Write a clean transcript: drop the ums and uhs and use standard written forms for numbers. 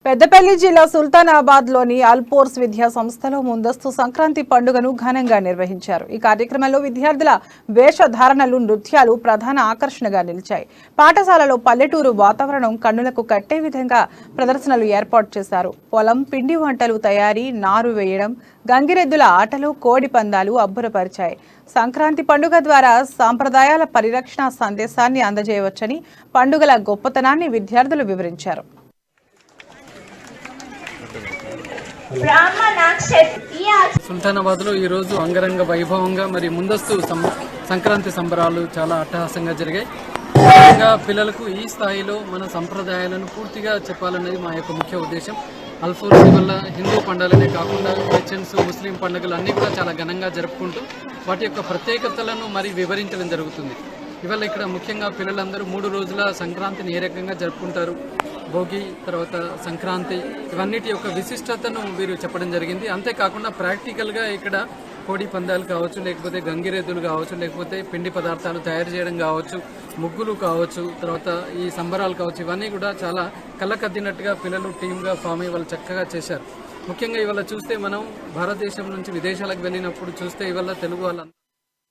పెద్దపల్లి జిల్లా సుల్తానాబాద్ లోని అల్పోర్స్ విద్యా సంస్థలో ముందస్తు సంక్రాంతి పండుగను ఘనంగా నిర్వహించారు. ఈ కార్యక్రమంలో విద్యార్థుల వేషధారణలు, నృత్యాలు ప్రధాన ఆకర్షణగా నిలిచాయి. పాఠశాలలో పల్లెటూరు వాతావరణం కన్నులకు కట్టే విధంగా ప్రదర్శనలు ఏర్పాటు చేశారు. పొలం, పిండి వంటలు తయారీ, నారు వేయడం, గంగిరెద్దుల ఆటలు, కోడి పందాలు అబ్బురపరిచాయి. సంక్రాంతి పండుగ ద్వారా సాంప్రదాయాల పరిరక్షణ సందేశాన్ని అందజేయవచ్చని, పండుగల గొప్పతనాన్ని విద్యార్థులు వివరించారు. సుల్తానాబాద్ లో ఈ రోజు అంగరంగ వైభవంగా మరి ముందస్తు సంక్రాంతి సంబరాలు చాలా అట్టహాసంగా జరిగాయి. ముఖ్యంగా పిల్లలకు ఈ స్థాయిలో మన సంప్రదాయాలను పూర్తిగా చెప్పాలనేది మా యొక్క ముఖ్య ఉద్దేశం. అల్ఫోర్స్ వల్ల హిందూ పండుగలనే కాకుండా క్రిస్టియన్స్, ముస్లిం పండుగలు అన్నీ కూడా చాలా ఘనంగా జరుపుకుంటూ వాటి యొక్క ప్రత్యేకతలను మరి వివరించడం జరుగుతుంది. ఇవాళ ఇక్కడ ముఖ్యంగా పిల్లలందరూ 3 రోజుల సంక్రాంతిని ఏ రకంగా జరుపుకుంటారు, భోగి, తర్వాత సంక్రాంతి, ఇవన్నిటి యొక్క విశిష్టతను వీరు చెప్పడం జరిగింది. అంతేకాకుండా ప్రాక్టికల్గా ఇక్కడ కోడి పందాలు కావచ్చు, లేకపోతే గంగిరెద్దులు కావచ్చు, లేకపోతే పిండి పదార్థాలు తయారు చేయడం కావచ్చు, ముగ్గులు కావచ్చు, తర్వాత ఈ సంబరాలు కావచ్చు, ఇవన్నీ కూడా చాలా కళ్ళకద్దినట్టుగా పిల్లలు టీమ్గా ఫామ్ అయ్యి వాళ్ళు చక్కగా చేశారు. ముఖ్యంగా ఇవాళ చూస్తే మనం భారతదేశం నుంచి విదేశాలకు వెళ్ళినప్పుడు చూస్తే ఇవాళ తెలుగు వాళ్ళ